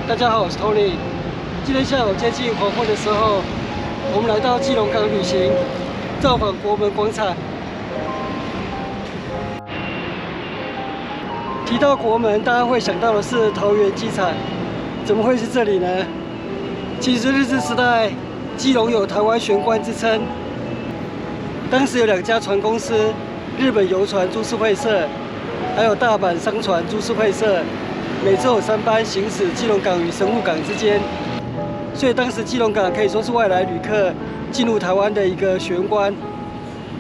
大家好，我是 Tony。今天下午接近黄昏的时候，我们来到基隆港旅行，造访国门广场。提到国门，大家会想到的是桃园机场，怎么会是这里呢？其实日治时代，基隆有台湾玄关之称。当时有2家船公司，日本游船株式会社，还有大阪商船株式会社。 每周有3班行驶基隆港与神户港之间，所以当时基隆港可以说是外来旅客进入台湾的一个玄关，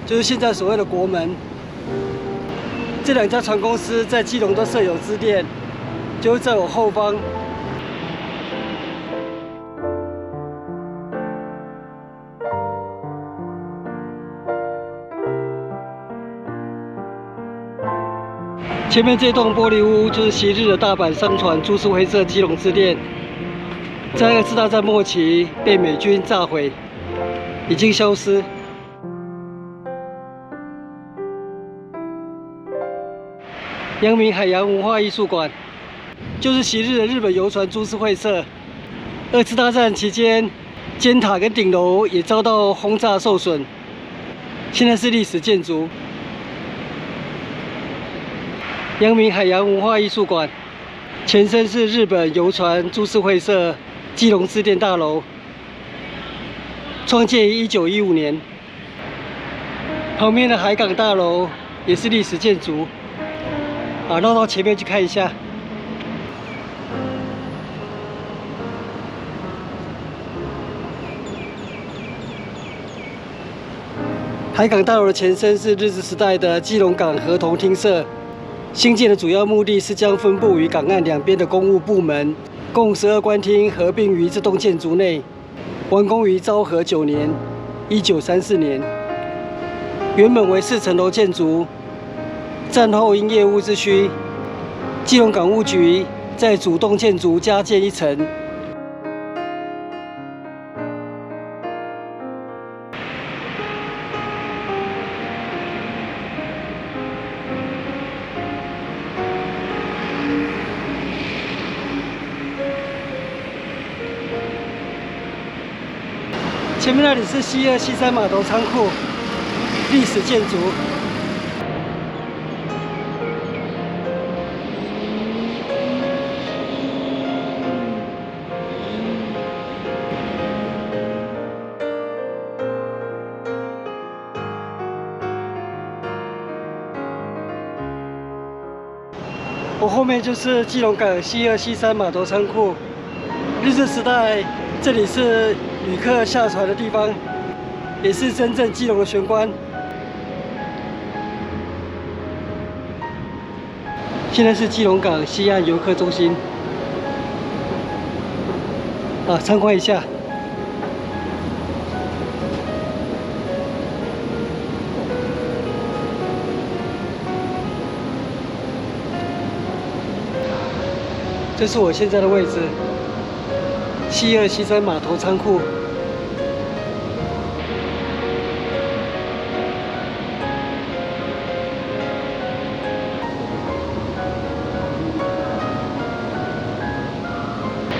就是现在所谓的国门。这2家船公司在基隆都设有支店，就是在我后方。前面这栋玻璃屋就是昔日的大阪商船株式会社基隆支店，在2次大战末期被美军炸毁，已经消失。阳明海洋文化艺术馆就是昔日的日本游船株式会社。2次大战期间，尖塔跟顶楼也遭到轰炸受损，现在是历史建筑。 阳明海洋文化艺术馆前身是日本游船株式会社基隆支店大楼，创建于1915年。旁边的海港大楼也是历史建筑。绕到前面去看一下。海港大楼的前身是日治时代的基隆港合同厅舍。 兴建的主要目的是将分布于港岸2边的公务部门，共12官厅合并于这栋建筑内，完工于昭和9年，1934年。原本为4层楼建筑，战后因业务之需，基隆港务局在主栋建筑加建1层。 前面那里是西2、西3码头仓库，历史建筑。我后面就是基隆港西2、西3码头仓库。日治时代，这里是 旅客下船的地方，也是真正基隆的玄关。现在是基隆港西岸游客中心，参观一下。这是我现在的位置。 西2、西3码头仓库，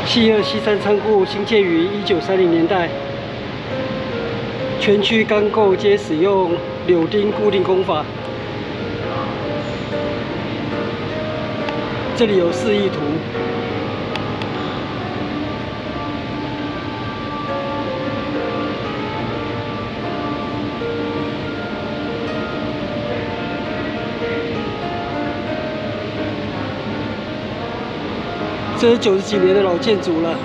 西2、西3仓库兴建于1930年代，全区钢构皆使用柳钉固定工法。这里有示意图。 这是90几年的老建筑了。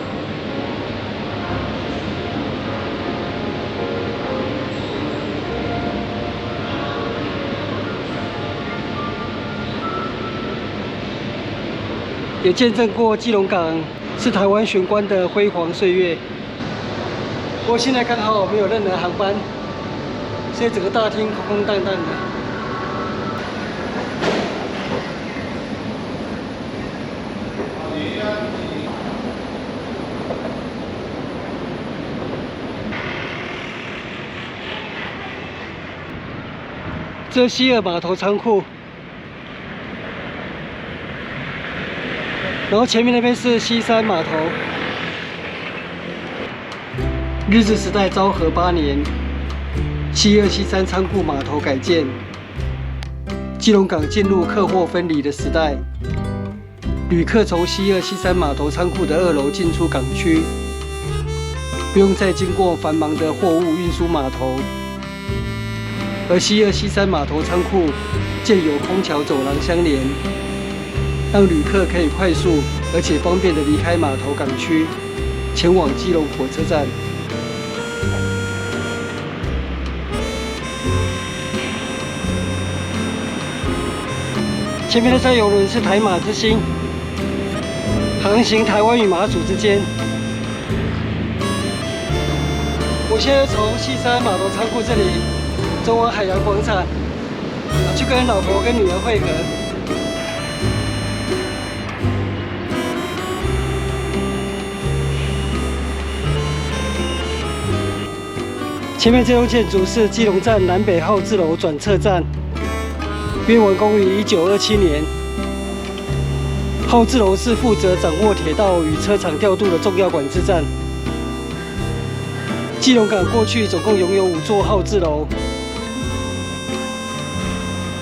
也见证过基隆港是台湾玄关的辉煌岁月。不过现在刚好没有任何航班，所以整个大厅空空荡荡的。 这西2码头仓库，然后前面那边是西山码头。日治时代昭和8年，7273仓库码头改建，基隆港进入客货分离的时代。旅客从7273码头仓库的2楼进出港区，不用再经过繁忙的货物运输码头。而7273码头仓库建有空桥走廊相连，让旅客可以快速而且方便地离开码头港区，前往基隆火车站。前面的这邮轮是台马之星，航行台湾与马祖之间。我现在从西山码头仓库这里走往海洋广场，去跟老婆跟女儿会合。前面这栋建筑是基隆站南北号志楼转侧站，约完工于1927年。号志楼是负责掌握铁道与车厂调度的重要管制站。基隆港过去总共拥有5座号志楼，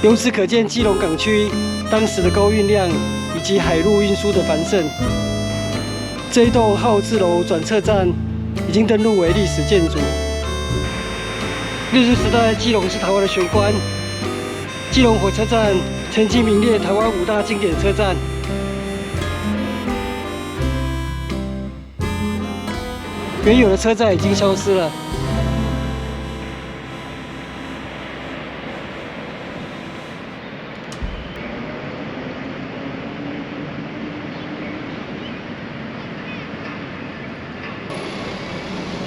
由此可见基隆港区当时的高运量以及海陆运输的繁盛。这一栋号志楼转侧站已经登录为历史建筑。日治时代，基隆是台湾的玄关。基隆火车站曾经名列台湾5大经典车站。原有的车站已经消失了。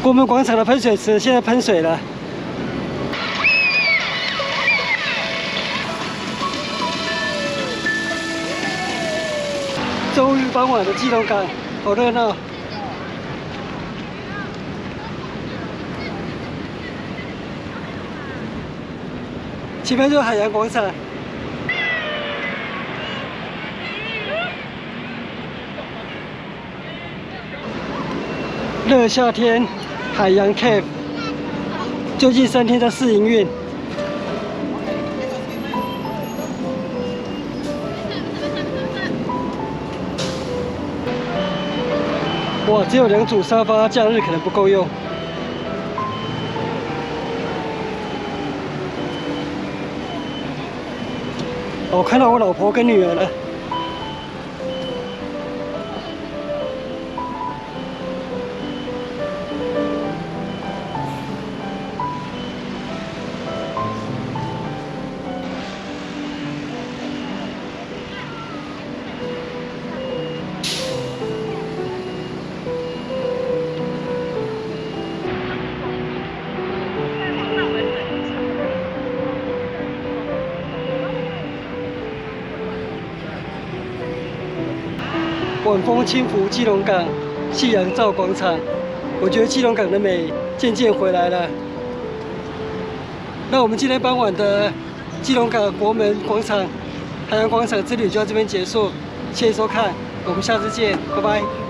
国门广场的喷水池现在喷水了。周日傍晚的基隆港好热闹。前面就是海洋广场。热夏天海洋 Cave， 就近3天在试营运。哇，只有2组沙发，假日可能不够用。我看到我老婆跟女儿了。晚风轻拂基隆港，夕阳照广场。我觉得基隆港的美渐渐回来了。那我们今天傍晚的基隆港国门广场、海洋广场之旅就到这边结束，谢谢收看，我们下次见，拜拜。